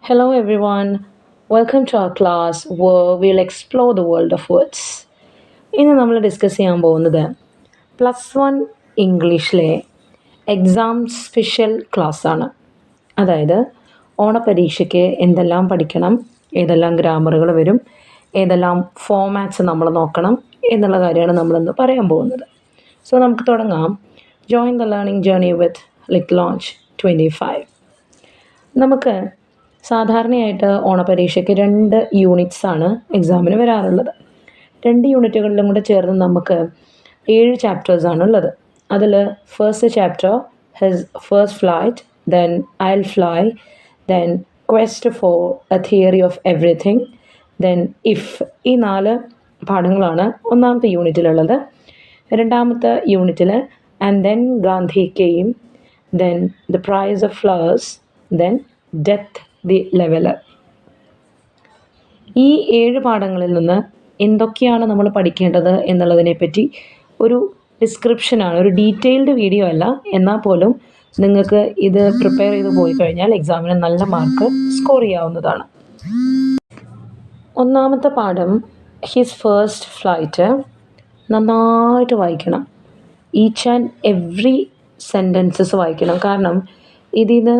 Hello everyone, welcome to our class where we'll explore the world of words. ഇന്ന് നമ്മൾ discuss ചെയ്യാൻ പോകുന്നത് +1 ഇംഗ്ലീഷിലെ എക്സാം സ്പെഷ്യൽ ക്ലാസ്സാണ്. അതായത് ഓണപരീക്ഷയ്ക്ക് എന്തെല്ലാം പഠിക്കണം, ഏതെല്ലാം ഗ്രാമറുകൾ വരും, ഏതെല്ലാം ഫോമാറ്റ്സ് നമ്മൾ നോക്കണം എന്നുള്ള കാര്യമാണ് നമ്മളിന്ന് പറയാൻ പോകുന്നത്. സോ നമുക്ക് തുടങ്ങാം. Join the learning journey with little launch 25. നമുക്ക് സാധാരണയായിട്ട് ഓണപരീക്ഷയ്ക്ക് 2 യൂണിറ്റ്സാണ് എക്സാമിന് വരാറുള്ളത്. 2 യൂണിറ്റുകളിലും കൂടെ ചേർന്ന് നമുക്ക് 7 ചാപ്റ്റേഴ്സാണ് ഉള്ളത്. അതിൽ first chapter his first flight, then I'll fly, then quest for a theory of everything, then if. ഈ 4 പാഠങ്ങളാണ് ഒന്നാമത്തെ യൂണിറ്റിലുള്ളത്. രണ്ടാമത്തെ യൂണിറ്റിൽ and then Gandhi came, then the price of flowers, then death the leveller. ഈ 7 പാഠങ്ങളിൽ നിന്ന് എന്തൊക്കെയാണ് നമ്മൾ പഠിക്കേണ്ടത് എന്നുള്ളതിനെപ്പറ്റി ഒരു ഡിസ്ക്രിപ്ഷനാണ്, ഒരു ഡീറ്റെയിൽഡ് വീഡിയോ അല്ല. എന്നാൽ പോലും നിങ്ങൾക്ക് ഇത് പ്രിപ്പയർ ചെയ്ത് പോയി കഴിഞ്ഞാൽ എക്സാമിന് നല്ല മാർക്ക് സ്കോർ ചെയ്യാവുന്നതാണ്. ഒന്നാമത്തെ പാഠം ഹിസ് ഫസ്റ്റ് ഫ്ലൈറ്റ് നന്നായിട്ട് വായിക്കണം. ഈച്ച് ആൻഡ് എവ്രി സെൻറ്റൻസസ് വായിക്കണം. കാരണം ഇതിൽ നിന്ന്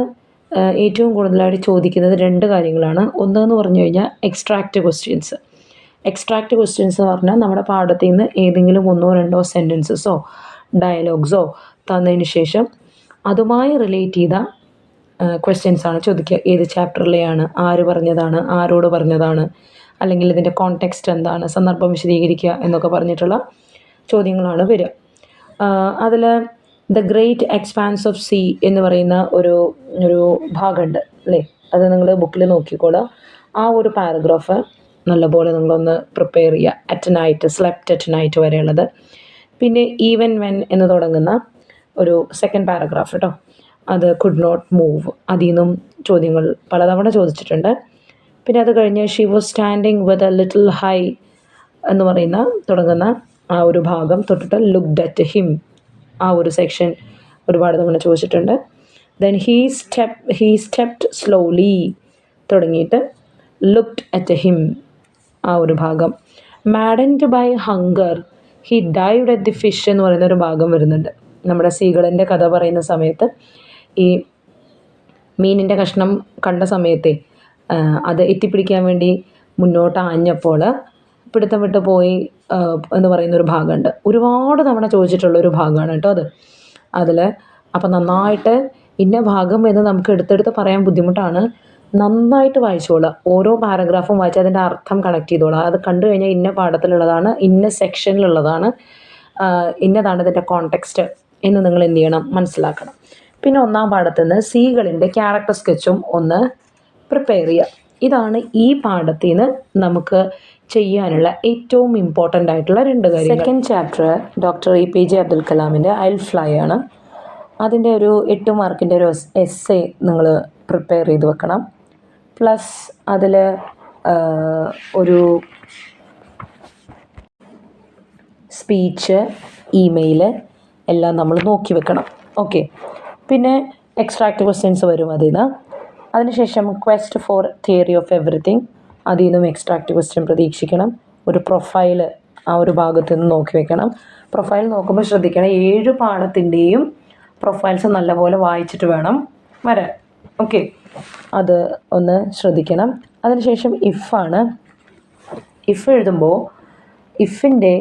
ഏറ്റവും കൂടുതലായിട്ട് ചോദിക്കുന്നത് 2 കാര്യങ്ങളാണ്. ഒന്നെന്ന് പറഞ്ഞു കഴിഞ്ഞാൽ എക്സ്ട്രാക്റ്റ് ക്വസ്റ്റ്യൻസ്. എക്സ്ട്രാക്റ്റ് ക്വസ്റ്റ്യൻസ് എന്ന് പറഞ്ഞാൽ നമ്മുടെ പാഠത്തിൽ നിന്ന് ഏതെങ്കിലും 1-2 സെൻറ്റൻസസോ ഡയലോഗ്സോ തന്നതിന് ശേഷം അതുമായി റിലേറ്റ് ചെയ്ത ക്വസ്റ്റ്യൻസാണ് ചോദിക്കുക. ഏത് ചാപ്റ്ററിലെയാണ്, ആര് പറഞ്ഞതാണ്, ആരോട് പറഞ്ഞതാണ്, അല്ലെങ്കിൽ ഇതിൻ്റെ കോണ്ടെക്സ്റ്റ് എന്താണ്, സന്ദർഭം വിശദീകരിക്കുക എന്നൊക്കെ പറഞ്ഞിട്ടുള്ള ചോദ്യങ്ങളാണ് വരിക. അതിൽ the great expanse of sea എന്ന് പറയുന്ന ഒരു ഭാഗമുണ്ട് അല്ലേ, അത് നിങ്ങൾ ബുക്കിൽ നോക്കിക്കോളാം. ആ ഒരു പാരഗ്രാഫ് നല്ലപോലെ നിങ്ങളൊന്ന് പ്രിപ്പയർ ചെയ്യുക. At night, slept at night വരെയുള്ളത്. പിന്നെ ഈവൻ വെൻ എന്ന് തുടങ്ങുന്ന ഒരു സെക്കൻഡ് പാരഗ്രാഫ് കേട്ടോ, അത് കുഡ് നോട്ട് മൂവ്. അതിൽ നിന്നും ചോദ്യങ്ങൾ പലതവണ ചോദിച്ചിട്ടുണ്ട്. പിന്നെ അത് കഴിഞ്ഞ് she was standing with a little high എന്ന് പറയുന്ന തുടങ്ങുന്ന ആ ഒരു ഭാഗം തൊട്ടിട്ട് ലുക്ക്ഡ് അറ്റ് ഹിം, ആ ഒരു സെക്ഷൻ ഒരുപാട് തവണ ചോദിച്ചിട്ടുണ്ട്. ദെൻ ഹീ സ്റ്റെപ്ഡ് സ്ലോലി തുടങ്ങിയിട്ട് ലുക്ക്ഡ് അറ്റ് ഹിം, ആ ഒരു ഭാഗം. Maddened by hunger he dived at the fish എന്ന് പറയുന്ന ഒരു ഭാഗം വരുന്നുണ്ട്. നമ്മുടെ സീകളിൻ്റെ കഥ പറയുന്ന സമയത്ത് ഈ മീനിൻ്റെ കഷ്ണം കണ്ട സമയത്തെ അത് എത്തിപ്പിടിക്കാൻ വേണ്ടി മുന്നോട്ട് ആഞ്ഞപ്പോൾ പിടുത്തം വിട്ട് പോയി എന്ന് പറയുന്നൊരു ഭാഗമുണ്ട്. ഒരുപാട് തവണ ചോദിച്ചിട്ടുള്ളൊരു ഭാഗമാണ് കേട്ടോ അത്. അതിൽ അപ്പം നന്നായിട്ട് ഇന്ന ഭാഗം എന്ന് നമുക്ക് എടുത്തെടുത്ത് പറയാൻ ബുദ്ധിമുട്ടാണ്. നന്നായിട്ട് വായിച്ചോളുക. ഓരോ പാരഗ്രാഫും വായിച്ച് അതിൻ്റെ അർത്ഥം കണക്ട് ചെയ്തോളുക. അത് കണ്ടു കഴിഞ്ഞാൽ ഇന്ന പാഠത്തിലുള്ളതാണ്, ഇന്ന സെക്ഷനിലുള്ളതാണ്, ഇന്നതാണ് ഇതിൻ്റെ കോണ്ടെക്സ്റ്റ് എന്ന് നിങ്ങൾ എന്ത് ചെയ്യണം, മനസ്സിലാക്കണം. പിന്നെ ഒന്നാം പാഠത്തിൽ നിന്ന് സീകളിൻ്റെ ക്യാരക്ടർ സ്കെച്ചും ഒന്ന് പ്രിപ്പയർ ചെയ്യുക. ഇതാണ് ഈ പാഠത്തിൽ നിന്ന് നമുക്ക് ചെയ്യാനുള്ള ഏറ്റവും ഇമ്പോർട്ടൻ്റ് ആയിട്ടുള്ള 2 കാര്യങ്ങൾ. Second chapter doctor APJ Abdul കലാമിൻ്റെ ഐൽ ഫ്ലൈ ആണ്. അതിൻ്റെ ഒരു 8 മാർക്കിൻ്റെ ഒരു എസ്സേ നിങ്ങൾ പ്രിപ്പയർ ചെയ്ത് വെക്കണം. പ്ലസ് അതിൽ ഒരു സ്പീച്ച്, ഇമെയിൽ എല്ലാം നമ്മൾ നോക്കി വെക്കണം. ഓക്കെ. പിന്നെ എക്സ്ട്രാക്റ്റ് ക്വസ്റ്റ്യൻസ് വരും അതിൽ നിന്ന്. അതിനുശേഷം quest for theory of everything, അതിൽ നിന്നും എക്സ്ട്രാക്റ്റ് ക്വസ്റ്റ്യൻ പ്രതീക്ഷിക്കണം. ഒരു പ്രൊഫൈൽ ആ ഒരു ഭാഗത്ത് നിന്ന് നോക്കി വെക്കണം. പ്രൊഫൈൽ നോക്കുമ്പോൾ ശ്രദ്ധിക്കണം, 7 പാഠത്തിൻ്റെയും പ്രൊഫൈൽസ് നല്ലപോലെ വായിച്ചിട്ട് വേണം വരാൻ. ഓക്കെ, അത് ഒന്ന് ശ്രദ്ധിക്കണം. അതിനുശേഷം ഇഫാണ്. ഇഫ് എഴുതുമ്പോൾ ഇഫിൻ്റെ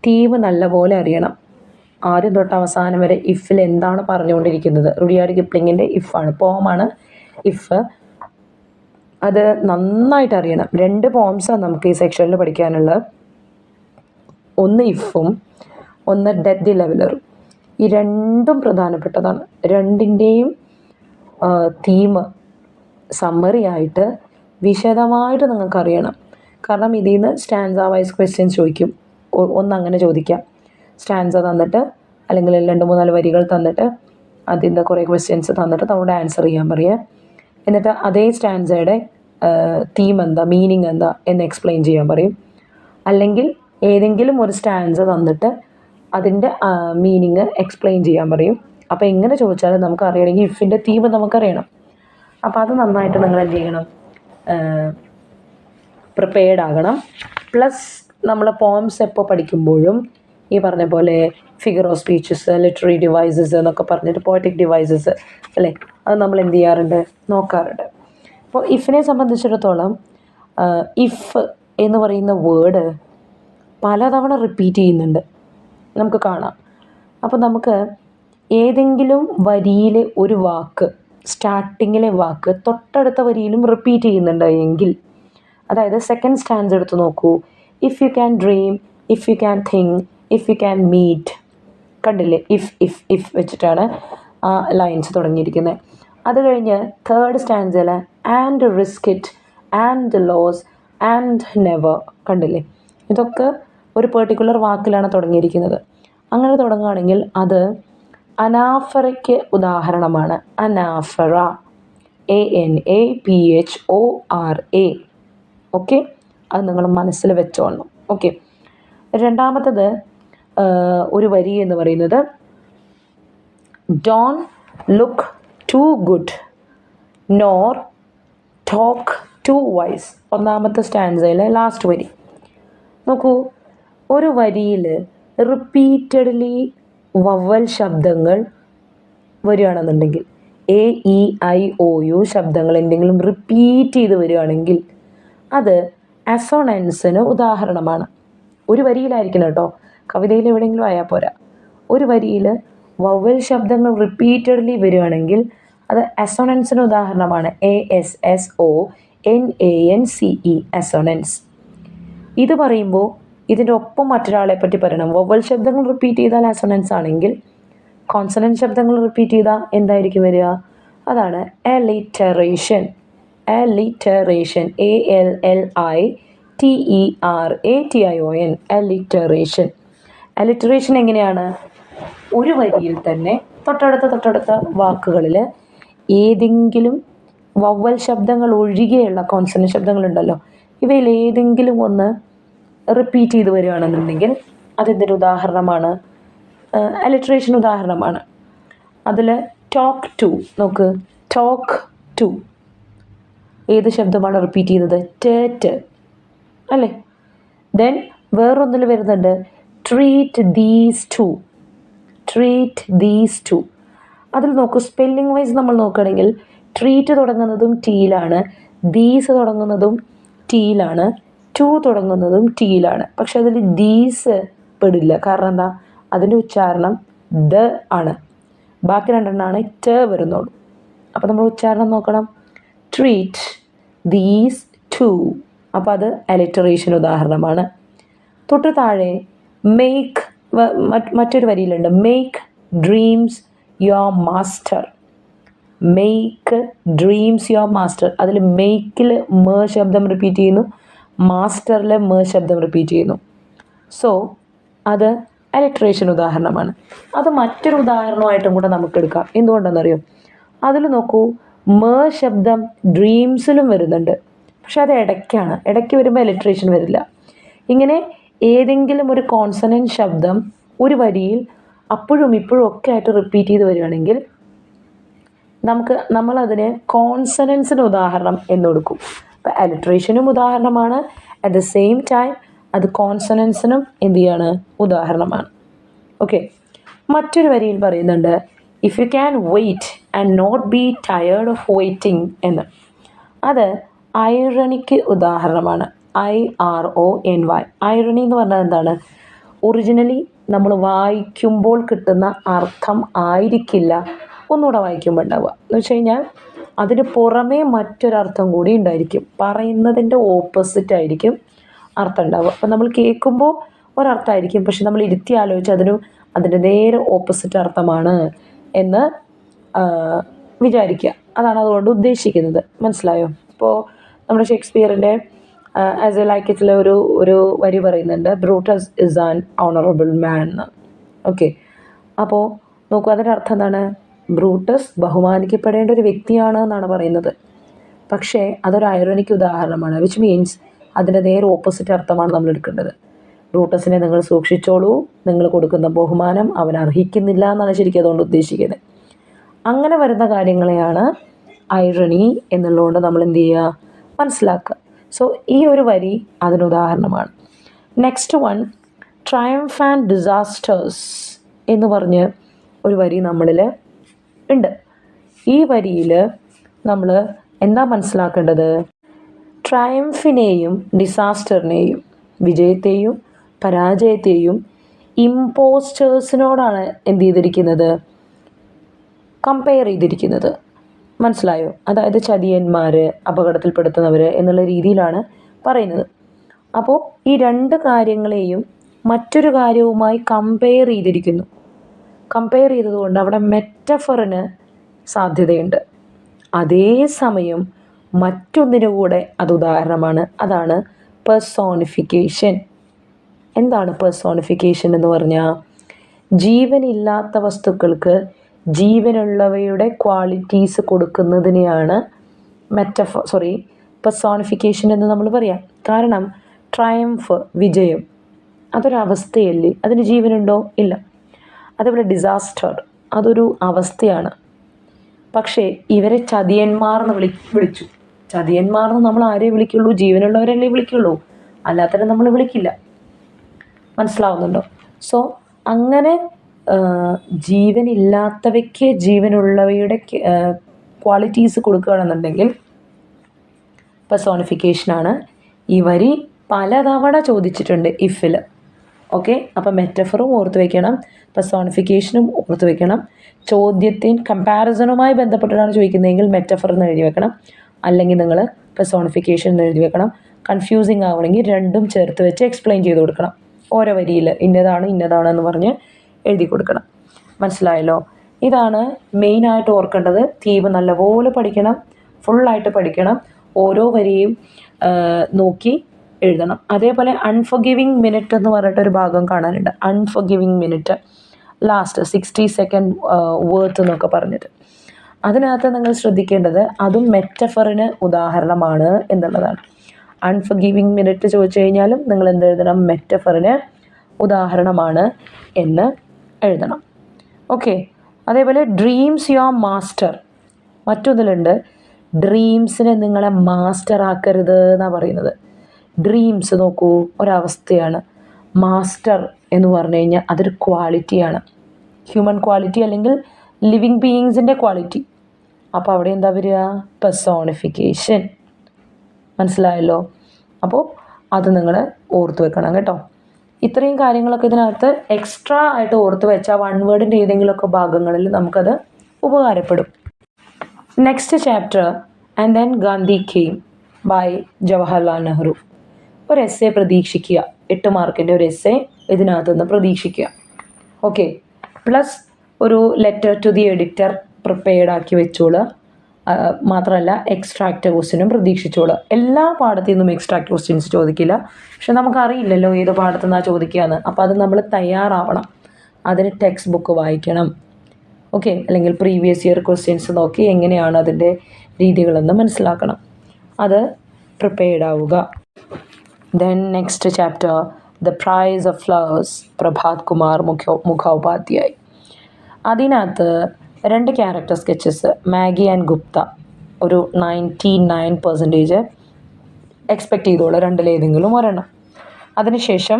തീം നല്ലപോലെ അറിയണം. ആദ്യം തൊട്ട് അവസാനം വരെ ഇഫിൽ എന്താണ് പറഞ്ഞുകൊണ്ടിരിക്കുന്നത്. റുഡിയാർഡ് കിപ്ലിങ്ങിൻ്റെ ഇഫാണ്, പോമാണ് ഇഫ്. അത് നന്നായിട്ട് അറിയണം. 2 പോംസാണ് നമുക്ക് ഈ സെക്ഷനിൽ പഠിക്കാനുള്ളത്. ഒന്ന് ഇഫും ഒന്ന് ഡെത്ത് ദി ലെവലറും. ഈ 2ഉം പ്രധാനപ്പെട്ടതാണ്. 2ൻ്റെയും തീം സമ്മറി ആയിട്ട് വിശദമായിട്ട് നിങ്ങൾക്കറിയണം. കാരണം ഇതിൽ നിന്ന് സ്റ്റാൻസ വൈസ് ക്വസ്റ്റ്യൻസ് ചോദിക്കും. ഒന്നങ്ങനെ ചോദിക്കാം, സ്റ്റാൻസ തന്നിട്ട് അല്ലെങ്കിൽ 2-3-4 വരികൾ തന്നിട്ട് അതിൻ്റെ കുറേ ക്വസ്റ്റ്യൻസ് തന്നിട്ട് നമ്മളോട് ആൻസർ ചെയ്യാൻ പറയുക. എന്നിട്ട് അതേ സ്റ്റാൻസയുടെ തീം എന്താ, മീനിങ് എന്താ എന്ന് എക്സ്പ്ലെയിൻ ചെയ്യാൻ പറയും. അല്ലെങ്കിൽ ഏതെങ്കിലും ഒരു സ്റ്റാൻസ തന്നിട്ട് അതിൻ്റെ മീനിങ് എക്സ്പ്ലെയിൻ ചെയ്യാൻ പറയും. അപ്പോൾ എങ്ങനെ ചോദിച്ചാലും നമുക്ക് അറിയണമെങ്കിൽ ഇഫിൻ്റെ തീം നമുക്കറിയണം. അപ്പോൾ അത് നന്നായിട്ട് നിങ്ങൾ എന്ത് ചെയ്യണം, പ്രിപ്പയർഡ് ആകണം. പ്ലസ് നമ്മൾ പോംസ് എപ്പോൾ പഠിക്കുമ്പോഴും ഈ പറഞ്ഞ പോലെ figure of speeches, literary devices എന്നൊക്കെ പറഞ്ഞിട്ട് പോയറ്റിക് ഡിവൈസസ് അല്ലേ, അത് നമ്മൾ എന്ത് ചെയ്യാറുണ്ട്, നോക്കാറുണ്ട്. അപ്പോൾ ഇഫിനെ സംബന്ധിച്ചിടത്തോളം ഇഫ് എന്ന് പറയുന്ന വേർഡ് പലതവണ റിപ്പീറ്റ് ചെയ്യുന്നുണ്ട്, നമുക്ക് കാണാം. അപ്പോൾ നമുക്ക് ഏതെങ്കിലും വരിയിലെ ഒരു വാക്ക്, സ്റ്റാർട്ടിങ്ങിലെ വാക്ക് തൊട്ടടുത്ത വരിയിലും റിപ്പീറ്റ് ചെയ്യുന്നുണ്ട് എങ്കിൽ, അതായത് സെക്കൻഡ് സ്റ്റാൻസ് എടുത്ത് നോക്കൂ. If you can dream, if you can think, if you can meet, കണ്ടില്ലേ, ഇഫ് വെച്ചിട്ടാണ് ആ ലൈൻസ് തുടങ്ങിയിരിക്കുന്നത്. അത് കഴിഞ്ഞ് തേർഡ് സ്റ്റാൻസിൽ and risk it, and lose, and never, കണ്ടില്ലേ, ഇതൊക്കെ ഒരു പെർട്ടിക്കുലർ വാക്കിലാണ് തുടങ്ങിയിരിക്കുന്നത്. അങ്ങനെ തുടങ്ങുകയാണെങ്കിൽ അത് അനാഫറയ്ക്ക് ഉദാഹരണമാണ്. അനാഫറ, ANAPHORA. ഓക്കെ, അത് നിങ്ങൾ മനസ്സിൽ വെച്ചോളണം. ഓക്കെ, രണ്ടാമത്തത് ഒരു വരി എന്ന് പറയുന്നത് don't look too good nor talk too wise. ഒന്നാമത്തെ സ്റ്റാൻസയിലെ ലാസ്റ്റ് വരി നോക്കൂ. ഒരു വരിയിൽ റിപ്പീറ്റഡ്ലി വവൽ ശബ്ദങ്ങൾ വരികയാണെന്നുണ്ടെങ്കിൽ, AEIOU ശബ്ദങ്ങൾ എന്തെങ്കിലും റിപ്പീറ്റ് ചെയ്ത് വരികയാണെങ്കിൽ അത് അസോണൻസിന് ഉദാഹരണമാണ്. ഒരു വരിയിലായിരിക്കണം കേട്ടോ, കവിതയിൽ എവിടെയെങ്കിലും ആയാൽ പോരാ. ഒരു വരിയിൽ വവൽ ശബ്ദങ്ങൾ റിപ്പീറ്റഡ്ലി വരികയാണെങ്കിൽ അത് അസോണൻസിന് ഉദാഹരണമാണ്. ASSONANCE, assonance. ഇത് പറയുമ്പോൾ ഇതിൻ്റെ ഒപ്പം മറ്റൊരാളെ പറ്റി പറയണം. വവൽ ശബ്ദങ്ങൾ റിപ്പീറ്റ് ചെയ്താൽ അസോണൻസ് ആണെങ്കിൽ, കോൺസണൻറ്റ് ശബ്ദങ്ങൾ റിപ്പീറ്റ് ചെയ്താൽ എന്തായിരിക്കും വരിക? അതാണ് alliteration. Alliteration, ALLITERATION, alliteration. Alliteration എങ്ങനെയാണ്? ഒരു വരിയിൽ തന്നെ തൊട്ടടുത്ത വാക്കുകളിൽ ഏതെങ്കിലും വവ്വൽ ശബ്ദങ്ങൾ ഒഴികെയുള്ള കോൺസണൻറ്റ് ശബ്ദങ്ങളുണ്ടല്ലോ, ഇവയിൽ ഏതെങ്കിലും ഒന്ന് റിപ്പീറ്റ് ചെയ്ത് വരികയാണെന്നുണ്ടെങ്കിൽ അതെന്തൊരു ഉദാഹരണമാണ്? അലിറ്ററേഷൻ ഉദാഹരണമാണ്. അതിൽ ടോക്ക് ടു നോക്ക്, ടോക്ക് ടു ഏത് ശബ്ദമാണ് റിപ്പീറ്റ് ചെയ്യുന്നത്? ട് അല്ലേ. ദെൻ വേറൊന്നിൽ വരുന്നുണ്ട് treat these two, treat these two. അതിൽ നോക്കൂ, സ്പെല്ലിംഗ് വൈസ് നമ്മൾ നോക്കുകയാണെങ്കിൽ ട്രീറ്റ് തുടങ്ങുന്നതും ടീയിലാണ്, ദീസ് തുടങ്ങുന്നതും ടീയിലാണ്, ടു തുടങ്ങുന്നതും ടീയിലാണ്. പക്ഷെ അതിൽ ദീസ് പെടില്ല. കാരണം എന്താ? അതിൻ്റെ ഉച്ചാരണം ദ ആണ്. ബാക്കി രണ്ടെണ്ണമാണ് ട് വരുന്നുള്ളൂ. അപ്പോൾ നമ്മൾ ഉച്ചാരണം നോക്കണം. ട്രീറ്റ് ദീസ് ടു, അപ്പോൾ അത് അലിറ്ററേഷൻ ഉദാഹരണമാണ്. തൊട്ട് താഴെ മേക്ക്, മറ്റൊരു വരിയിലുണ്ട് make dreams your master. Make dreams your master. അതിൽ മേക്കിൽ മ ശബ്ദം റിപ്പീറ്റ് ചെയ്യുന്നു, മാസ്റ്ററിൽ മ ശബ്ദം റിപ്പീറ്റ് ചെയ്യുന്നു. സോ അത് അലിറ്ററേഷൻ ഉദാഹരണമാണ്. അത് മറ്റൊരു ഉദാഹരണമായിട്ടും കൂടെ നമുക്ക് എടുക്കാം. എന്തുകൊണ്ടെന്നറിയോ? അതിൽ നോക്കൂ, മ ശബ്ദം ഡ്രീംസിലും വരുന്നുണ്ട്, പക്ഷെ അത് ഇടയ്ക്കാണ്. ഇടയ്ക്ക് വരുമ്പോൾ അലിറ്ററേഷൻ വരില്ല. ഇങ്ങനെ ഏതെങ്കിലും ഒരു കോൺസണൻറ്റ് ശബ്ദം ഒരു വരിയിൽ അപ്പോഴും ഇപ്പോഴും ഒക്കെ ആയിട്ട് റിപ്പീറ്റ് ചെയ്ത് വരികയാണെങ്കിൽ നമ്മളതിനെ കോൺസണൻസിന് ഉദാഹരണം എന്ന് കൊടുക്കും. അപ്പോൾ അലിറ്ററേഷനും ഉദാഹരണമാണ്, അറ്റ് ദ സെയിം ടൈം അത് കോൺസണൻസിനും എന്ത് ചെയ്യാണ്? ഉദാഹരണമാണ്. ഓക്കെ, മറ്റൊരു വരിയിൽ പറയുന്നുണ്ട് if you can wait and not be tired of waiting എന്ന്. അത് ഐറണിക്ക് ഉദാഹരണമാണ്. IRONY. ഐറണി എന്ന് പറഞ്ഞാൽ എന്താണ്? ഒറിജിനലി നമ്മൾ വായിക്കുമ്പോൾ കിട്ടുന്ന അർത്ഥം ആയിരിക്കില്ല ഒന്നുകൂടെ വായിക്കുമ്പോൾ ഉണ്ടാവുക. എന്ന് വെച്ച് കഴിഞ്ഞാൽ അതിന് പുറമേ മറ്റൊരർത്ഥം കൂടി ഉണ്ടായിരിക്കും. പറയുന്നതിൻ്റെ ഓപ്പോസിറ്റ് ആയിരിക്കും അർത്ഥം ഉണ്ടാവുക. അപ്പം നമ്മൾ കേൾക്കുമ്പോൾ ഒരർത്ഥമായിരിക്കും, പക്ഷെ നമ്മൾ ഇരുത്തി ആലോചിച്ച് അതിൻ്റെ നേരെ ഓപ്പോസിറ്റ് അർത്ഥമാണ് എന്ന് വിചാരിക്കുക. അതാണ് അതുകൊണ്ട് ഉദ്ദേശിക്കുന്നത്. മനസ്സിലായോ? ഇപ്പോൾ നമ്മുടെ ഷേക്സ്പിയറിൻ്റെ ആസ് എ ലൈക്ക് ഇറ്റിൽ ഒരു വരി പറയുന്നുണ്ട്, ബ്രൂട്ടസ് ഇസ് ആൻ ഓണറബിൾ മാൻ എന്ന്. ഓക്കെ, അപ്പോൾ നോക്കൂ, അതിൻ്റെ അർത്ഥം എന്താണ്? ബ്രൂട്ടസ് ബഹുമാനിക്കപ്പെടേണ്ട ഒരു വ്യക്തിയാണ് എന്നാണ് പറയുന്നത്. പക്ഷേ അതൊരു ഐറണിക്ക് ഉദാഹരണമാണ്. വിച്ച് മീൻസ് അതിൻ്റെ നേരെ ഓപ്പോസിറ്റ് അർത്ഥമാണ് നമ്മൾ എടുക്കേണ്ടത്. ബ്രൂട്ടസിനെ നിങ്ങൾ സൂക്ഷിച്ചോളൂ, നിങ്ങൾ കൊടുക്കുന്ന ബഹുമാനം അവൻ അർഹിക്കുന്നില്ല എന്നാണ് ശരിക്കും അതുകൊണ്ട് ഉദ്ദേശിക്കുന്നത്. അങ്ങനെ വരുന്ന കാര്യങ്ങളെയാണ് ഐറണി എന്നുള്ളതുകൊണ്ട് നമ്മൾ എന്ത് ചെയ്യുക? മനസ്സിലാക്കുക. സോ ഈ ഒരു വരി അതിനുദാഹരണമാണ്. Next one, triumph and disasters എന്ന് പറഞ്ഞ് ഒരു വരി നമ്മളിൽ ഉണ്ട്. ഈ വരിയിൽ നമ്മൾ എന്താ മനസ്സിലാക്കേണ്ടത്? ട്രയംഫിനെയും ഡിസാസ്റ്ററിനെയും, വിജയത്തെയും പരാജയത്തെയും ഇമ്പോസ്റ്റേഴ്സിനോടാണ് എന്ത് ചെയ്തിരിക്കുന്നത്? കമ്പയർ ചെയ്തിരിക്കുന്നത്. മനസ്സിലായോ? അതായത് ചതിയന്മാർ, അപകടത്തിൽപ്പെടുത്തുന്നവർ എന്നുള്ള രീതിയിലാണ് പറയുന്നത്. അപ്പോൾ ഈ രണ്ട് കാര്യങ്ങളെയും മറ്റൊരു കാര്യവുമായി കമ്പയർ ചെയ്തിരിക്കുന്നു. കമ്പയർ ചെയ്തതുകൊണ്ട് അവിടെ മെറ്റഫറിന് സാധ്യതയുണ്ട്. അതേസമയം മറ്റൊന്നിനു കൂടെ അത് ഉദാഹരണമാണ്. അതാണ് പെർസോണിഫിക്കേഷൻ. എന്താണ് പെർസോണിഫിക്കേഷൻ എന്ന് പറഞ്ഞാൽ? ജീവനില്ലാത്ത വസ്തുക്കൾക്ക് ജീവനുള്ളവയുടെ ക്വാളിറ്റീസ് കൊടുക്കുന്നതിനെയാണ് പെർസോണിഫിക്കേഷൻ എന്ന് നമ്മൾ പറയാം. കാരണം ട്രയംഫ്, വിജയം, അതൊരവസ്ഥയല്ലേ, അതിന് ജീവനുണ്ടോ? ഇല്ല. അതേപോലെ ഡിസാസ്റ്റർ, അതൊരു അവസ്ഥയാണ്. പക്ഷേ ഇവരെ ചതിയന്മാർന്ന് വിളിച്ചു. ചതിയന്മാർന്ന് നമ്മൾ ആരെ വിളിക്കുള്ളൂ? ജീവനുള്ളവരല്ലേ വിളിക്കുള്ളൂ, അല്ലാത്തവരെ നമ്മൾ വിളിക്കില്ല. മനസ്സിലാവുന്നുണ്ടോ? സോ അങ്ങനെ ജീവനില്ലാത്തവയ്ക്ക് ജീവനുള്ളവയുടെ ക്വാളിറ്റീസ് കൊടുക്കുകയാണെന്നുണ്ടെങ്കിൽ പെർസോണിഫിക്കേഷനാണ്. ഈ വരി പലതവണ ചോദിച്ചിട്ടുണ്ട് ഇഫിൽ. ഓക്കെ, അപ്പോൾ മെറ്റഫറും ഓർത്ത് വയ്ക്കണം, പെർസോണിഫിക്കേഷനും ഓർത്ത് വയ്ക്കണം. ചോദ്യത്തിന് കമ്പാരിസണുമായി ബന്ധപ്പെട്ടിട്ടാണ് ചോദിക്കുന്നതെങ്കിൽ മെറ്റഫർ എന്ന് എഴുതി വെക്കണം, അല്ലെങ്കിൽ നിങ്ങൾ പെർസോണിഫിക്കേഷൻ എന്ന് എഴുതി വെക്കണം. കൺഫ്യൂസിങ് ആവണമെങ്കിൽ രണ്ടും ചേർത്ത് വെച്ച് എക്സ്പ്ലെയിൻ ചെയ്ത് കൊടുക്കണം. ഓരോ വരിയിൽ ഇന്നതാണെന്ന് പറഞ്ഞ് എഴുതി കൊടുക്കണം. മനസ്സിലായല്ലോ? ഇതാണ് മെയിനായിട്ട് ഓർക്കേണ്ടത്. തീം നല്ലപോലെ പഠിക്കണം, ഫുള്ളായിട്ട് പഠിക്കണം, ഓരോ വരിയും നോക്കി എഴുതണം. അതേപോലെ അൺഫോർഗിവിങ് മിനിറ്റ് എന്ന് പറഞ്ഞിട്ടൊരു ഭാഗം കാണാനുണ്ട്. അൺഫോർഗിവിങ് മിനിറ്റ്, ലാസ്റ്റ് 60 സെക്കൻഡ് വേർത്ത് എന്നൊക്കെ പറഞ്ഞിട്ട്. അതിനകത്ത് നിങ്ങൾ ശ്രദ്ധിക്കേണ്ടത് അതും മെറ്റഫറിന് ഉദാഹരണമാണ് എന്നുള്ളതാണ്. അൺഫോർഗിവിങ് മിനിറ്റ് ചോദിച്ചു കഴിഞ്ഞാലും നിങ്ങൾ എന്ത് എഴുതണം? മെറ്റഫറിന് ഉദാഹരണമാണ് എന്ന് എഴുതണം. ഓക്കെ, അതേപോലെ ഡ്രീംസ് യുവർ മാസ്റ്റർ. മറ്റൊന്നിലുണ്ട്, ഡ്രീംസിനെ നിങ്ങളെ മാസ്റ്റർ ആക്കരുത് എന്നാണ് പറയുന്നത്. ഡ്രീംസ് നോക്കൂ, ഒരവസ്ഥയാണ്. മാസ്റ്റർ എന്ന് പറഞ്ഞു കഴിഞ്ഞാൽ അതൊരു ക്വാളിറ്റിയാണ്, ഹ്യൂമൻ ക്വാളിറ്റി അല്ലെങ്കിൽ ലിവിങ് ബീയിങ്സിൻ്റെ ക്വാളിറ്റി. അപ്പോൾ അവിടെ എന്താ വരിക? പെർസോണിഫിക്കേഷൻ. മനസ്സിലായല്ലോ? അപ്പോൾ അത് നിങ്ങൾ ഓർത്ത് വെക്കണം കേട്ടോ. ഇത്രയും കാര്യങ്ങളൊക്കെ ഇതിനകത്ത് എക്സ്ട്രാ ആയിട്ട് ഓർത്ത് വെച്ചാൽ വൺ വേർഡിൻ്റെ ഏതെങ്കിലുമൊക്കെ ഭാഗങ്ങളിൽ നമുക്കത് ഉപകാരപ്പെടും. Next chapter, and then Gandhi came by Jawaharlal Nehru. ഒരു എസ്സേ പ്രതീക്ഷിക്കുക, 8 മാർക്കിൻ്റെ ഒരു എസ്സേ ഇതിനകത്തുനിന്ന് പ്രതീക്ഷിക്കുക. ഓക്കെ, പ്ലസ് ഒരു letter to the editor prepared ആക്കി വെച്ചോളൂ. മാത്രമല്ല എക്സ്ട്രാക്റ്റ് ക്വസ്റ്റ്യനും പ്രതീക്ഷിച്ചോളൂ. എല്ലാ പാഠത്തിൽ നിന്നും എക്സ്ട്രാക്റ്റ് ക്വസ്റ്റ്യൻസ് ചോദിക്കില്ല, പക്ഷെ നമുക്കറിയില്ലല്ലോ ഏത് പാഠത്തു നിന്നാണ് ചോദിക്കുകയെന്ന്. അപ്പോൾ അത് നമ്മൾ തയ്യാറാവണം. അതിന് ടെക്സ്റ്റ് ബുക്ക് വായിക്കണം. ഓക്കെ, അല്ലെങ്കിൽ പ്രീവിയസ് ഇയർ ക്വസ്റ്റ്യൻസ് നോക്കി എങ്ങനെയാണ് അതിൻ്റെ രീതികളെന്ന് മനസ്സിലാക്കണം. അത് പ്രിപ്പയർഡ് ആവുക. Then next chapter, the price of flowers, Prabhat Kumar Mukhopadhyay. അതിനകത്ത് 2 character sketches, Maggie and Gupta, ഒരു 99% എക്സ്പെക്റ്റ് ചെയ്തോളൂ, രണ്ടിലേതെങ്കിലും ഒരെണ്ണം. അതിനുശേഷം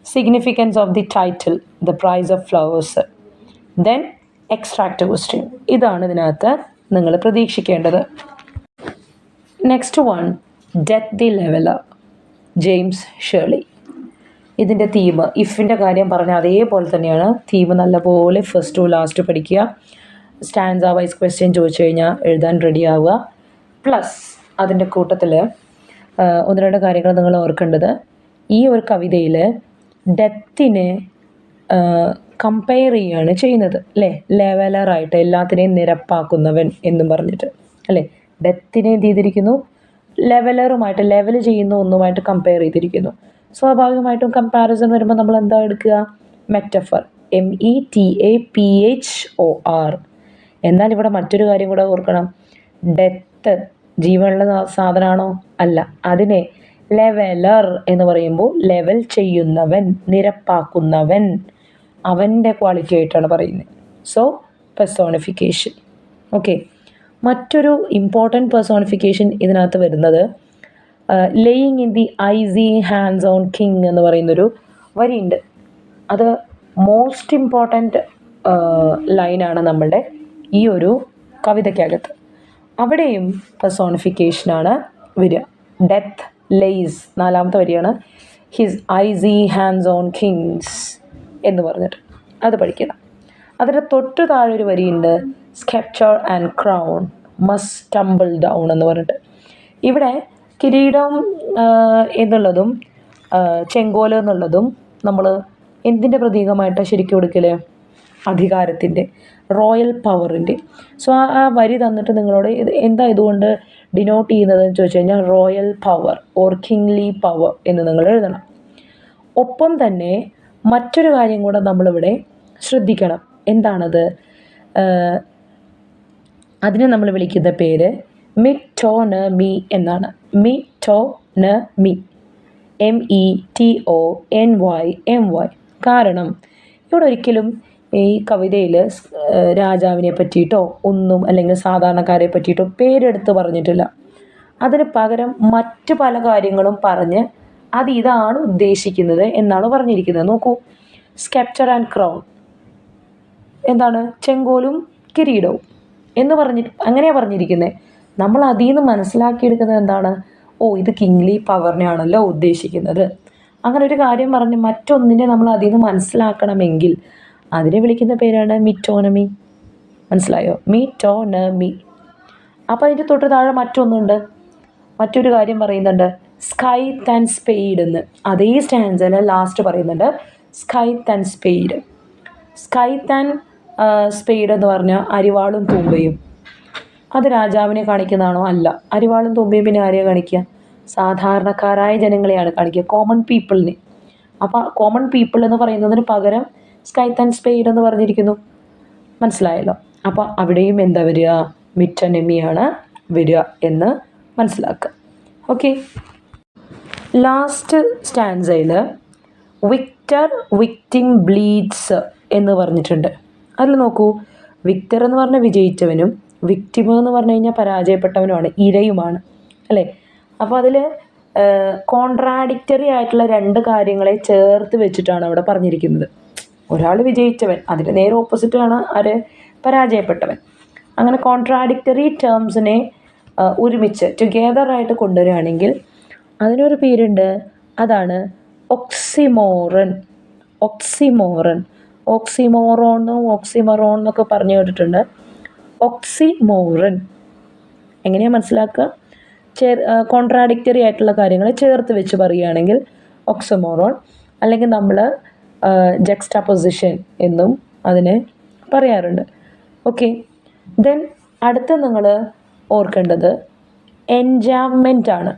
significance of the title, the price of flowers, then extract question. ഇതാണ് ഇതിനകത്ത് നിങ്ങൾ പ്രതീക്ഷിക്കേണ്ടത്. Next one, death the leveller, James Shirley. ഇതിൻ്റെ തീം, ഇഫിൻ്റെ കാര്യം പറഞ്ഞാൽ അതേപോലെ തന്നെയാണ്. തീം നല്ലപോലെ ഫസ്റ്റ് ടു ലാസ്റ്റ് പഠിക്കുക. സ്റ്റാൻസ വൈസ് ക്വസ്റ്റ്യൻ ചോദിച്ചു കഴിഞ്ഞാൽ എഴുതാൻ റെഡി ആവുക. പ്ലസ് അതിൻ്റെ കൂട്ടത്തിൽ 1-2 കാര്യങ്ങൾ നിങ്ങൾ ഓർക്കേണ്ടത്, ഈ ഒരു കവിതയിൽ ഡെത്തിനെ കമ്പയർ ചെയ്യുകയാണ് ചെയ്യുന്നത് അല്ലേ? ലെവലറായിട്ട്, എല്ലാത്തിനെയും നിരപ്പാക്കുന്നവൻ എന്നും പറഞ്ഞിട്ട് അല്ലേ? ഡെത്തിനെ എന്ത് ചെയ്തിരിക്കുന്നു? ലെവലറുമായിട്ട്, ലെവൽ ചെയ്യുന്ന ഒന്നുമായിട്ട് കമ്പയർ ചെയ്തിരിക്കുന്നു. സ്വാഭാവികമായിട്ടും കമ്പാരിസൺ വരുമ്പോൾ നമ്മൾ എന്താ എടുക്കുക? Metaphor, METAPHOR. എന്നാൽ ഇവിടെ മറ്റൊരു കാര്യം കൂടെ ഓർക്കണം. ഡെത്ത് ജീവനുള്ള സാധനമാണോ? അല്ല. അതിനെ ലെവലർ എന്ന് പറയുമ്പോൾ ലെവൽ ചെയ്യുന്നവൻ, നിരപ്പാക്കുന്നവൻ, അവൻ്റെ ക്വാളിറ്റി ആയിട്ടാണ് പറയുന്നത്. So personification. ഓക്കെ, മറ്റൊരു ഇമ്പോർട്ടൻറ്റ് പെർസോണിഫിക്കേഷൻ ഇതിനകത്ത് വരുന്നത് laying in the icy hands on king എന്ന് പറയുന്നൊരു വരിയുണ്ട്. അത് മോസ്റ്റ് ഇമ്പോർട്ടൻറ്റ് ലൈനാണ് നമ്മളുടെ ഈ ഒരു കവിതയ്ക്കകത്ത്. അവിടെയും പെർസോണിഫിക്കേഷനാണ് വരിക. ഡെത്ത് ലെയ്സ്, നാലാമത്തെ വരിയാണ്, his icy hands on kings എന്ന് പറഞ്ഞിട്ട് അത് പഠിക്കണം. അതിൻ്റെ തൊട്ട് താഴെ ഒരു വരിയുണ്ട്, sceptre and crown must tumble down എന്ന് പറഞ്ഞിട്ട്. ഇവിടെ കിരീടം എന്നുള്ളതും ചെങ്കോല് എന്നുള്ളതും നമ്മൾ എന്തിൻ്റെ പ്രതീകമായിട്ടാണ് ശരിക്കും കൊടുക്കൽ? അധികാരത്തിൻ്റെ, റോയൽ പവറിൻ്റെ. സോ ആ വരി തന്നിട്ട് നിങ്ങളോട് എന്താ ഇതുകൊണ്ട് ഡിനോട്ട് ചെയ്യുന്നതെന്ന് ചോദിച്ചു കഴിഞ്ഞാൽ royal power or kingly power എന്ന് നിങ്ങൾ എഴുതണം. ഒപ്പം തന്നെ മറ്റൊരു കാര്യം കൂടെ നമ്മളിവിടെ ശ്രദ്ധിക്കണം. എന്താണത്? അതിനെ നമ്മൾ വിളിക്കുന്ന പേര് മിറ്റോണമി എന്നാണ്. മിറ്റോണമി, METONYMY. കാരണം ഇവിടെ ഒരിക്കലും ഈ കവിതയിൽ രാജാവിനെ പറ്റിയിട്ടോ ഒന്നും അല്ലെങ്കിൽ സാധാരണക്കാരെ പറ്റിയിട്ടോ പേരെടുത്ത് പറഞ്ഞിട്ടില്ല. അതിന് പകരം മറ്റു പല കാര്യങ്ങളും പറഞ്ഞ് അത് ഇതാണ് ഉദ്ദേശിക്കുന്നത് എന്നാണ് പറഞ്ഞിരിക്കുന്നത്. നോക്കൂ, സ്കെപ്ചർ ആൻഡ് ക്രൗൺ എന്താണ്? ചെങ്കോലും കിരീടവും എന്ന് അങ്ങനെയാണ് പറഞ്ഞിരിക്കുന്നത്. നമ്മൾ അതിൽ നിന്ന് മനസ്സിലാക്കിയെടുക്കുന്നത് എന്താണ്? ഓ, ഇത് കിങ്ലി പവറിനെയാണല്ലോ ഉദ്ദേശിക്കുന്നത്. അങ്ങനെ ഒരു കാര്യം പറഞ്ഞ് മറ്റൊന്നിനെ നമ്മൾ അതിൽ നിന്ന് മനസ്സിലാക്കണമെങ്കിൽ അതിനെ വിളിക്കുന്ന പേരാണ് മിറ്റോണമി. മനസ്സിലായോ? മിറ്റോണമി. അപ്പോൾ അതിൻ്റെ തൊട്ട് താഴെ മറ്റൊന്നുണ്ട്, മറ്റൊരു കാര്യം പറയുന്നുണ്ട്, സ്കൈത്ത് ആൻഡ് സ്പെയ്ഡ് എന്ന്. അതേ സ്റ്റാൻസയിൽ ലാസ്റ്റ് പറയുന്നുണ്ട് സ്കൈത്ത് ആൻഡ് സ്പെയ്ഡ്. സ്കൈത്ത് ആൻഡ് സ്പെയ്ഡ് എന്ന് പറഞ്ഞാൽ അരിവാളും തൂമ്പയും. അത് രാജാവിനെ കാണിക്കുന്നതാണോ? അല്ല. അരിവാളും തൂമ്പയും പിന്നെ ആരെയാണ് കാണിക്കുക? സാധാരണക്കാരായ ജനങ്ങളെയാണ് കാണിക്കുക, കോമൺ പീപ്പിളിനെ. അപ്പോൾ കോമൺ പീപ്പിൾ എന്ന് പറയുന്നതിന് പകരം സ്കൈത്ത് ആൻഡ് സ്പെയ്ഡ് എന്ന് പറഞ്ഞിരിക്കുന്നു. മനസ്സിലായല്ലോ? അപ്പോൾ അവിടെയും എന്താ വരിക? മിറ്റോണമിയാണ് വരിക എന്ന് മനസ്സിലാക്കുക. ഓക്കെ. ലാസ്റ്റ് സ്റ്റാൻസയിൽ വിക്ടർ വിക്ടിം ബ്ലീഡ്സ് എന്ന് പറഞ്ഞിട്ടുണ്ട്. അതിൽ നോക്കൂ, വിക്ടർ എന്ന് പറഞ്ഞാൽ വിജയിച്ചവനും വിക്ടിം എന്ന് പറഞ്ഞു കഴിഞ്ഞാൽ പരാജയപ്പെട്ടവനുമാണ്, ഇരയുമാണ് അല്ലേ? അപ്പോൾ അതിൽ കോൺട്രാഡിക്റ്ററി ആയിട്ടുള്ള രണ്ട് കാര്യങ്ങളെ ചേർത്ത് വെച്ചിട്ടാണ് അവിടെ പറഞ്ഞിരിക്കുന്നത്. ഒരാൾ വിജയിച്ചവൻ, അതിൻ്റെ നേരെ ഓപ്പോസിറ്റാണ് ആര്? പരാജയപ്പെട്ടവൻ. അങ്ങനെ കോൺട്രാഡിക്റ്ററി ടേംസിനെ ഒരുമിച്ച് ടുഗെദറായിട്ട് കൊണ്ടുവരികയാണെങ്കിൽ അതിനൊരു പേരുണ്ട്, അതാണ് ഒക്സിമോറൻ. ഒക്സിമോറൻ, ഓക്സിമോറോണും ഓക്സിമറോൺ എന്നൊക്കെ പറഞ്ഞു കേട്ടിട്ടുണ്ട്. ഒക്സിമോറൻ എങ്ങനെയാണ് മനസ്സിലാക്കുക? കോൺട്രാഡിക്റ്ററി ആയിട്ടുള്ള കാര്യങ്ങളെ ചേർത്ത് വെച്ച് പറയുകയാണെങ്കിൽ ഓക്സിമോറോൺ, അല്ലെങ്കിൽ നമ്മൾ ജക്സ്റ്റാപ്പൊസിഷൻ എന്നും അതിനെ പറയാറുണ്ട്. ഓക്കെ. ദെൻ അടുത്ത് നിങ്ങൾ ഓർക്കേണ്ടത് എൻജാംമെൻ്റ് ആണ്.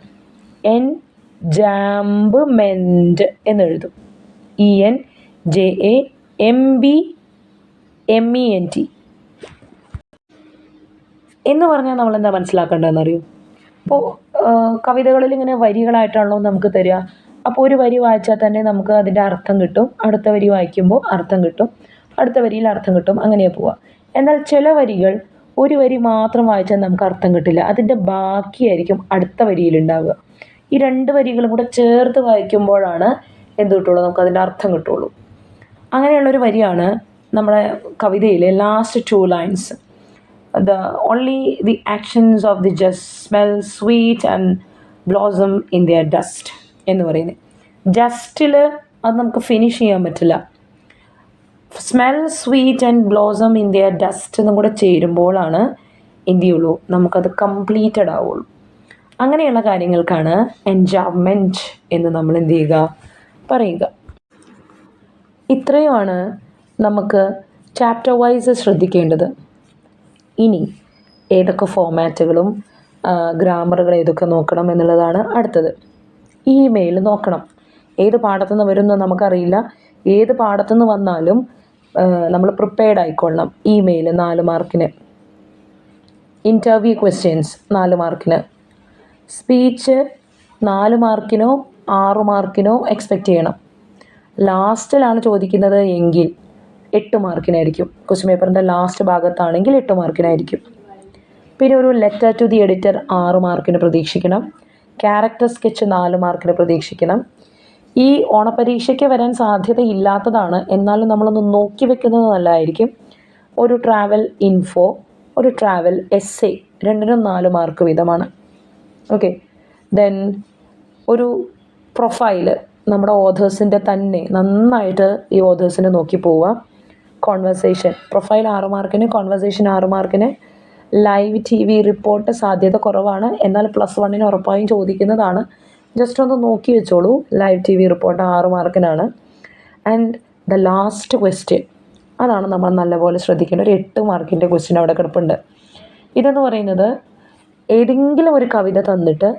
എൻജാംബ്മെൻ്റ് എന്നെഴുതും. ENJAMBMENT എന്ന് പറഞ്ഞാൽ നമ്മളെന്താ മനസ്സിലാക്കേണ്ടതെന്നറിയോ? ഇപ്പോൾ കവിതകളിൽ ഇങ്ങനെ വരികളായിട്ടാണല്ലോ നമുക്ക് തരിക. അപ്പോൾ ഒരു വരി വായിച്ചാൽ തന്നെ നമുക്ക് അതിൻ്റെ അർത്ഥം കിട്ടും, അടുത്ത വരി വായിക്കുമ്പോൾ അർത്ഥം കിട്ടും, അടുത്ത വരിയിൽ അർത്ഥം കിട്ടും, അങ്ങനെ പോവുക. എന്നാൽ ചില വരികൾ ഒരു വരി മാത്രം വായിച്ചാൽ നമുക്ക് അർത്ഥം കിട്ടില്ല, അതിൻ്റെ ബാക്കിയായിരിക്കും അടുത്ത വരിയിലുണ്ടാവുക. ഈ രണ്ട് വരികളും കൂടെ ചേർത്ത് വായിക്കുമ്പോഴാണ് എന്ത് കിട്ടുള്ളൂ? നമുക്കതിൻ്റെ അർത്ഥം കിട്ടുള്ളൂ. അങ്ങനെയുള്ളൊരു വരിയാണ് നമ്മുടെ കവിതയിലെ last 2 lines. Only the actions of the just smell sweet and blossom in their dust എന്ന് പറയുന്നത്. ജസ്റ്റിൽ അത് നമുക്ക് ഫിനിഷ് ചെയ്യാൻ പറ്റില്ല. Smell sweet and blossom in their dust എന്നും കൂടെ ചേരുമ്പോഴാണ് എന്ത് ചെയ്യുള്ളൂ? നമുക്കത് കംപ്ലീറ്റഡ് ആവുള്ളൂ. അങ്ങനെയുള്ള കാര്യങ്ങൾക്കാണ് എൻജായ്മെൻറ്റ് എന്ന് നമ്മൾ എന്ത് ചെയ്യുക? പറയുക. ഇത്രയുമാണ് നമുക്ക് ചാപ്റ്റർ വൈസ് ശ്രദ്ധിക്കേണ്ടത്. ഇനി ഏതൊക്കെ ഫോമാറ്റുകളും ഗ്രാമറുകൾ ഏതൊക്കെ നോക്കണം എന്നുള്ളതാണ് അടുത്തത്. ഇമെയിൽ നോക്കണം. ഏത് പാഠത്തുനിന്ന് വരുമെന്ന് നമുക്കറിയില്ല. ഏത് പാഠത്തുനിന്ന് വന്നാലും നമ്മൾ പ്രിപ്പയർഡ് ആയിക്കൊള്ളണം. ഇമെയിൽ 4 മാർക്കിന്, ഇൻ്റർവ്യൂ ക്വസ്റ്റ്യൻസ് 4 മാർക്കിന്, സ്പീച്ച് 4 മാർക്കിനോ 6 മാർക്കിനോ എക്സ്പെക്റ്റ് ചെയ്യണം. ലാസ്റ്റിലാണ് ചോദിക്കുന്നത് എങ്കിൽ 8 മാർക്കിനായിരിക്കും. ക്വസ്റ്റ്യൻ പേപ്പറിൻ്റെ ലാസ്റ്റ് ഭാഗത്താണെങ്കിൽ 8 മാർക്കിനായിരിക്കും. പിന്നെ ഒരു ലെറ്റർ ടു ദി എഡിറ്റർ 6 മാർക്കിന് പ്രതീക്ഷിക്കണം. ക്യാരക്ടർ സ്കെച്ച് 4 മാർക്കിന് പ്രതീക്ഷിക്കണം. ഈ ഓണപരീക്ഷയ്ക്ക് വരാൻ സാധ്യതയില്ലാത്തതാണ്, എന്നാലും നമ്മളൊന്ന് നോക്കി വെക്കുന്നത് നല്ലതായിരിക്കും. ഒരു ട്രാവൽ ഇൻഫോ, ഒരു ട്രാവൽ എസ്സേ, രണ്ടിനും 4 മാർക്ക് വീതമാണ്. ഓക്കെ. ദെൻ ഒരു പ്രൊഫൈല്, നമ്മുടെ ഓഥേഴ്സിൻ്റെ തന്നെ നന്നായിട്ട് ഈ ഓഥേഴ്സിനെ നോക്കി പോവുക. കോൺവെർസേഷൻ പ്രൊഫൈൽ 6 മാർക്കിന്, കോൺവെർസേഷൻ 6 മാർക്കിന്. ലൈവ് TV റിപ്പോർട്ട് സാധ്യത കുറവാണ്, എന്നാൽ +1 ഉറപ്പായും ചോദിക്കുന്നതാണ്. ജസ്റ്റ് ഒന്ന് നോക്കി വെച്ചോളൂ. ലൈവ് TV റിപ്പോർട്ട് 6 മാർക്കിനാണ്. ആൻഡ് ദ ലാസ്റ്റ് ക്വസ്റ്റ്യൻ, അതാണ് നമ്മൾ നല്ലപോലെ ശ്രദ്ധിക്കേണ്ട ഒരു 8 മാർക്കിൻ്റെ ക്വസ്റ്റ്യൻ അവിടെ കിടപ്പുണ്ട്. ഇതെന്ന് പറയുന്നത് ഏതെങ്കിലും ഒരു കവിത തന്നിട്ട്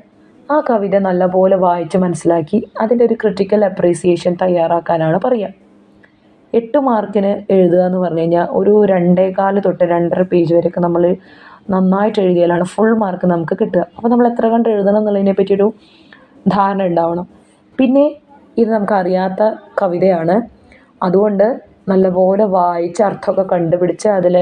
ആ കവിത നല്ലപോലെ വായിച്ച് മനസ്സിലാക്കി അതിൻ്റെ ഒരു ക്രിട്ടിക്കൽ അപ്രീസിയേഷൻ തയ്യാറാക്കാനാണ് പറയുക. 8 മാർക്കിന് എഴുതുക എന്ന് പറഞ്ഞു കഴിഞ്ഞാൽ ഒരു 2.25 തൊട്ട് 2.5 പേജ് വരെയൊക്കെ നമ്മൾ നന്നായിട്ട് എഴുതിയാലാണ് ഫുൾ മാർക്ക് നമുക്ക് കിട്ടുക. അപ്പോൾ നമ്മൾ എത്ര കണ്ട് എഴുതണം എന്നുള്ളതിനെ പറ്റിയൊരു ധാരണ ഉണ്ടാവണം. പിന്നെ ഇത് നമുക്കറിയാത്ത കവിതയാണ്, അതുകൊണ്ട് നല്ലപോലെ വായിച്ച് അർത്ഥമൊക്കെ കണ്ടുപിടിച്ച് അതിൽ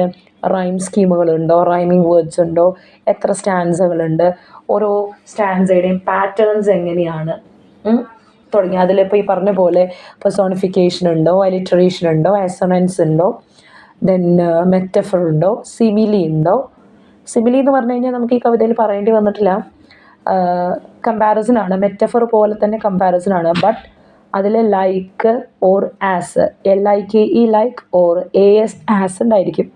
റൈം സ്കീമുകളുണ്ടോ, റൈമിങ് വേർഡ്സ് ഉണ്ടോ, എത്ര സ്റ്റാൻസകളുണ്ട്, ഓരോ സ്റ്റാൻസയുടെയും പാറ്റേൺസ് എങ്ങനെയാണ് തുടങ്ങി, അതിലിപ്പോൾ ഈ പറഞ്ഞ പോലെ പെർസോണിഫിക്കേഷൻ ഉണ്ടോ, അലിറ്ററേഷൻ ഉണ്ടോ, അസൊണൻസ് ഉണ്ടോ, ദെൻ മെറ്റഫർ ഉണ്ടോ, സിമിലി ഉണ്ടോ. സിമിലി എന്ന് പറഞ്ഞു കഴിഞ്ഞാൽ നമുക്ക് ഈ കവിതയിൽ പറയേണ്ടി വന്നിട്ടില്ല, കമ്പാരിസൺ ആണ്. മെറ്റഫർ പോലെ തന്നെ കമ്പാരിസൺ ആണ്. ബട്ട് അതിൽ like or as, LIKE like or AS as ഉണ്ടായിരിക്കും.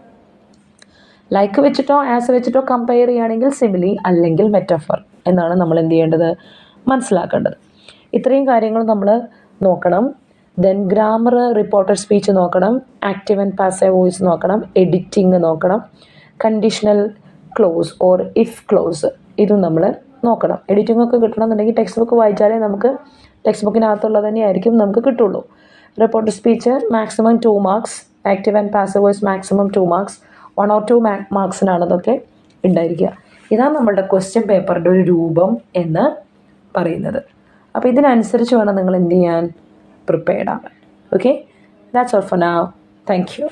ലൈക്ക് വെച്ചിട്ടോ ആസ് വെച്ചിട്ടോ കമ്പയർ ചെയ്യുകയാണെങ്കിൽ സിമിലി, അല്ലെങ്കിൽ മെറ്റഫർ എന്നാണ് നമ്മൾ എന്ത് ചെയ്യേണ്ടത്, മനസ്സിലാക്കേണ്ടത്. ഇത്രയും കാര്യങ്ങൾ നമ്മൾ നോക്കണം. ദെൻ ഗ്രാമർ, റിപ്പോർട്ടഡ് സ്പീച്ച് നോക്കണം, ആക്റ്റീവ് ആൻഡ് പാസീവ് വോയിസ് നോക്കണം, എഡിറ്റിംഗ് നോക്കണം, conditional clause or if close ഇതും നമ്മൾ നോക്കണം. എഡിറ്റിംഗ് ഒക്കെ കിട്ടണമെന്നുണ്ടെങ്കിൽ ടെക്സ്റ്റ് ബുക്ക് വായിച്ചാലേ നമുക്ക് ടെക്സ്റ്റ് ബുക്കിനകത്തുള്ളത് തന്നെയായിരിക്കും നമുക്ക് കിട്ടുള്ളൂ. Reported speech maximum 2 marks, active and passive voice maximum 2 marks, 1 or 2 മാർക്സിനാണ് അതൊക്കെ ഉണ്ടായിരിക്കുക. ഇതാണ് നമ്മളുടെ ക്വസ്റ്റ്യൻ പേപ്പറിൻ്റെ ഒരു രൂപം എന്ന് പറയുന്നത്. അപ്പോൾ ഇതിനനുസരിച്ച് വേണം നിങ്ങൾ എന്ത് ചെയ്യാൻ, പ്രിപ്പയർഡ് ആവാൻ. Okay, that's all for now. Thank you.